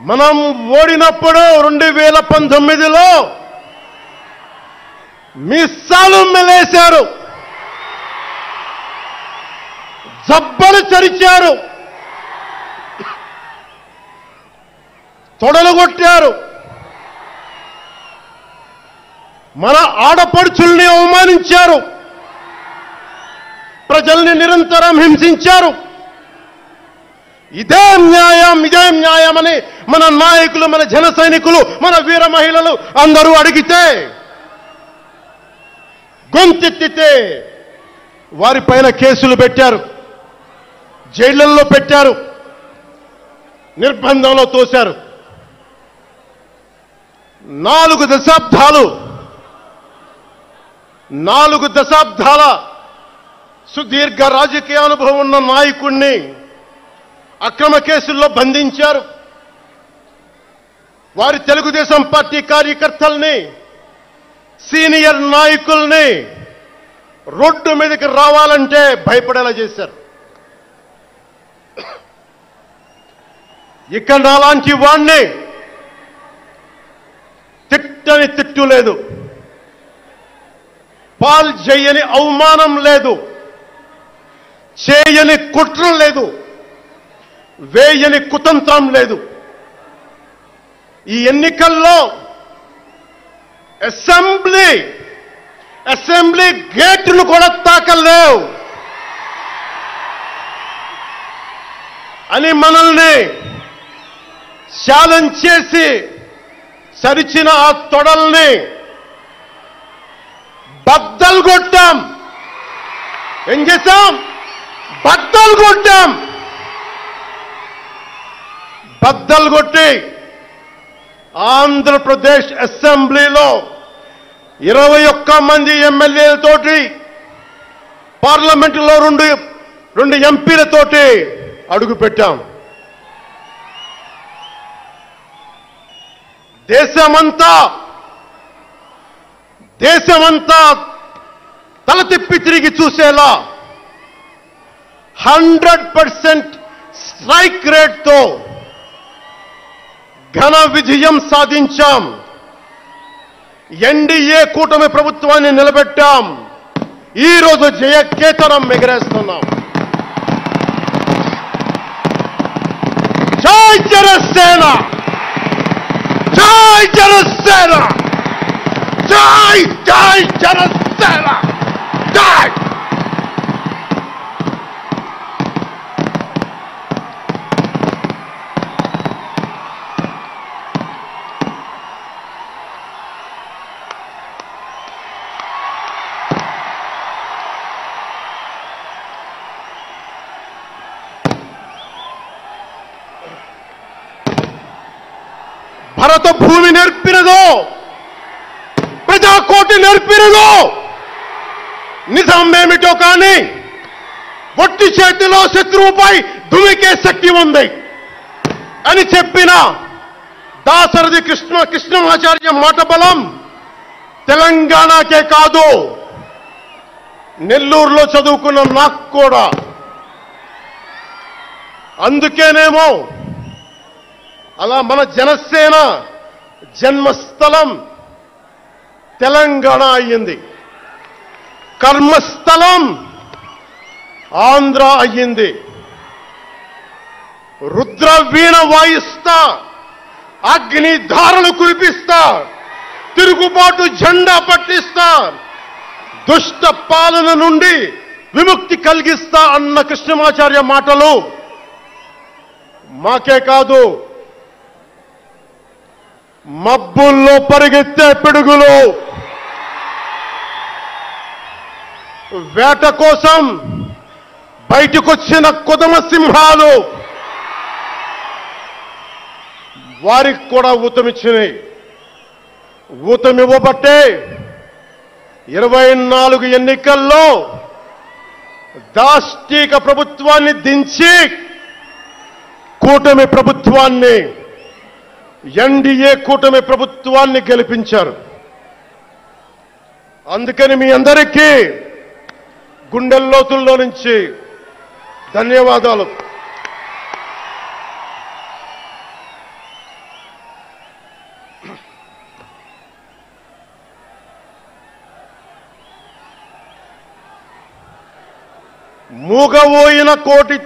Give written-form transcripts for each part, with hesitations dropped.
మనం ఓడినప్పుడు 2019లో మిస్సాలు మెలేశారు, జబ్బలు చరిచారు, తొడలు కొట్టారు, మన ఆడపడుచుల్ని అవమానించారు, ప్రజల్ని నిరంతరం హింసించారు. ఇదే న్యాయమని మన నాయకులు, మన జన సైనికులు, మన వీర మహిళలు అందరూ అడిగితే, గొంతెత్తితే వారిపైన కేసులు పెట్టారు, జైళ్లలో పెట్టారు, నిర్బంధంలో తోశారు. 4 దశాబ్దాల సుదీర్ఘ రాజకీయ అనుభవం ఉన్న నాయకుణ్ణి అక్రమ కేసుల్లో బంధించారు. వారి తెలుగుదేశం పార్టీ కార్యకర్తల్ని, సీనియర్ నాయకుల్ని రోడ్డు మీదకి రావాలంటే భయపడేలా చేశారు. ఇక నాలాంటి వాణ్ణి తిట్టని తిట్టు లేదు, పాల్ చేయని అవమానం లేదు, చేయని కుట్ర లేదు, వేయని కుతంత్రం లేదు. ఈ ఎన్నికల్లో అసెంబ్లీ గేటును కూడా తాకలేవు అని మనల్ని ఛాలెంజ్ చేసి సరిచిన ఆ తొడల్ని బద్దలు కొట్టాం. ఏం చేశాం? బద్దలు కొట్టాం. బద్దలు కొట్టి ఆంధ్రప్రదేశ్ అసెంబ్లీలో 21 మంది ఎమ్మెల్యేలతోటి, పార్లమెంటులో 2 ఎంపీలతోటి అడుగుపెట్టాం. దేశమంతా తల తిప్పి తిరిగి చూసేలా 100% స్ట్రైక్ రేట్తో ఘన విజయం సాధించాం. ఎన్డీఏ కూటమి ప్రభుత్వాన్ని నిలబెట్టాం. ఈ రోజు జయకేతనం ఎగరేస్తున్నాం. జై జనసేన, జై జనసేన, జై జై జనసేన, జై. భరత భూమి నేర్పినదో, ప్రజాకోటి నేర్పినదో, నిజం ఏమిటో కానీ ఒట్టి చేతిలో శత్రువుపై దుమికే శక్తి ఉంది అని చెప్పిన దాశరథి కృష్ణమాచార్య మాట బలం తెలంగాణకే కాదు, నెల్లూరులో చదువుకున్న నాకు కూడా. అందుకేనేమో అలా మన జనసేన జన్మస్థలం తెలంగాణ అయ్యింది, కర్మస్థలం ఆంధ్ర అయ్యింది. రుద్రవీణ వాయిస్తా, అగ్ని ధారలు కురిపిస్తా, తిరుగుబాటు జెండా పట్టిస్తా, దుష్ట పాలన నుండి విముక్తి కలిగిస్తా అన్న కృష్ణమాచార్య మాటలు మాకే కాదు, మబ్బుల్లో పరిగెత్తే పిడుగులు, వేట కోసం బయటకొచ్చిన కొదమ సింహాలు వారికి కూడా ఊతమిచ్చినాయి. ఊతమివ్వబట్టే 24 ఎన్నికల్లో దాష్టీక ప్రభుత్వాన్ని దించి కూటమి ప్రభుత్వాన్ని, ఎన్డీఏ కూటమి ప్రభుత్వాన్ని గెలిపించారు. అందుకని మీ అందరికీ గుండెల్లోతుల్లో నుంచి ధన్యవాదాలు. మూగవోయిన కోటి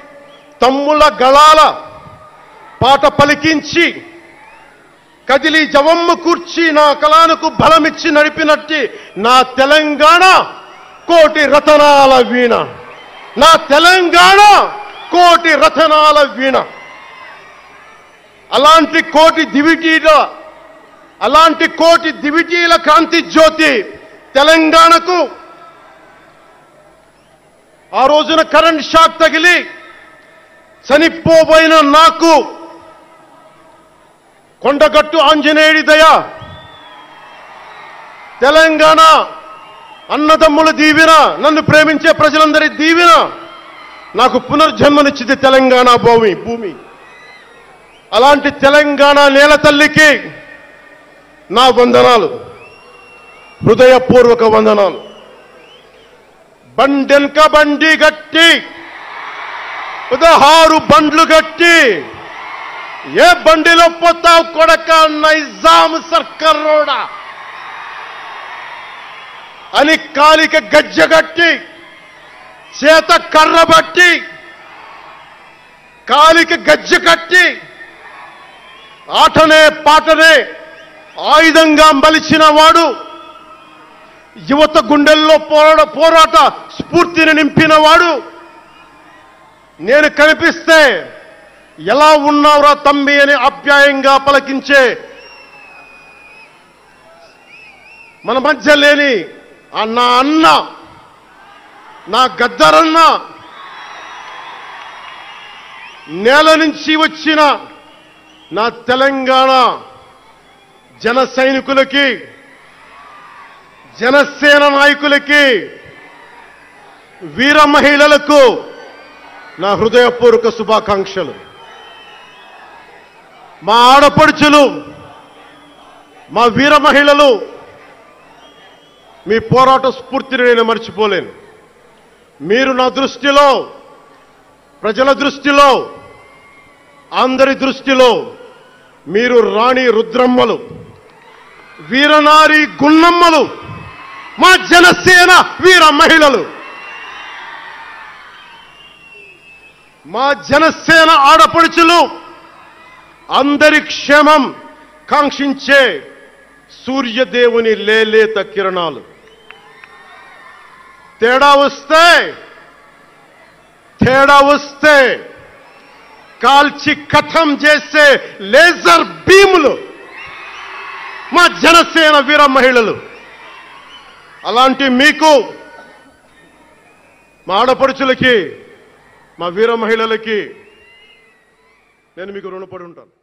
తమ్ముల గళాల పాట పలికించి కదిలి జవమ్మ కూర్చి నా కళానికి బలమిచ్చి నడిపినట్టి నా తెలంగాణ కోటి రతనాల వీణ. నా తెలంగాణ కోటి రతనాల వీణ. అలాంటి కోటి దివిటీల కాంతి జ్యోతి తెలంగాణకు ఆ రోజున కరెంట్ షాక్ తగిలి చనిపోబోయిన నాకు కొండగట్టు ఆంజనేయుడి దయ, తెలంగాణ అన్నదమ్ముల దీవెన, నన్ను ప్రేమించే ప్రజలందరి దీవెన నాకు పునర్జన్మనిచ్చింది తెలంగాణ భూమి. అలాంటి తెలంగాణ నేల తల్లికి నా వందనాలు, హృదయపూర్వక వందనాలు. బండెన్క బండి గట్టి 16 బండ్లు గట్టి ఏ బండిలో పోతావు కొడక నైజాం సర్కారోడా అని కాలిక గజ్జగట్టి చేత కర్రబట్టి కాలిక గజ్జ కట్టి ఆటనే పాటనే ఆయుధంగా మలిచిన వాడు, యువత గుండెల్లో పోరాట స్ఫూర్తిని నింపిన వాడు, నేను కనిపిస్తే ఎలా ఉన్నావురా తమ్మి అని ఆప్యాయంగా పలకించే మన మధ్య లేని నా అన్న, నా గద్దరన్న, నేల నుంచి వచ్చిన నా తెలంగాణ జన సైనికులకి, జనసేన నాయకులకి, వీర మహిళలకు నా హృదయపూర్వక శుభాకాంక్షలు. మా ఆడపడుచులు, మా వీర మహిళలు, మీ పోరాట స్ఫూర్తిని నేను మర్చిపోలేను. మీరు నా దృష్టిలో, ప్రజల దృష్టిలో, అందరి దృష్టిలో మీరు రాణి రుద్రమ్మలు, వీరనారి గున్నమ్మలు, మా జనసేన వీర మహిళలు. మా జనసేన ఆడపడుచులు అందరి క్షేమం కాంక్షించే సూర్యదేవుని లేలేత కిరణాలు. తేడా వస్తే కాల్చి కథం చేసే లేజర్ బీములు మా జనసేన వీర మహిళలు. అలాంటి మీకు, మా ఆడపడుచులకి, మా వీర మహిళలకి నేను మీకు రుణపడి ఉంటాను.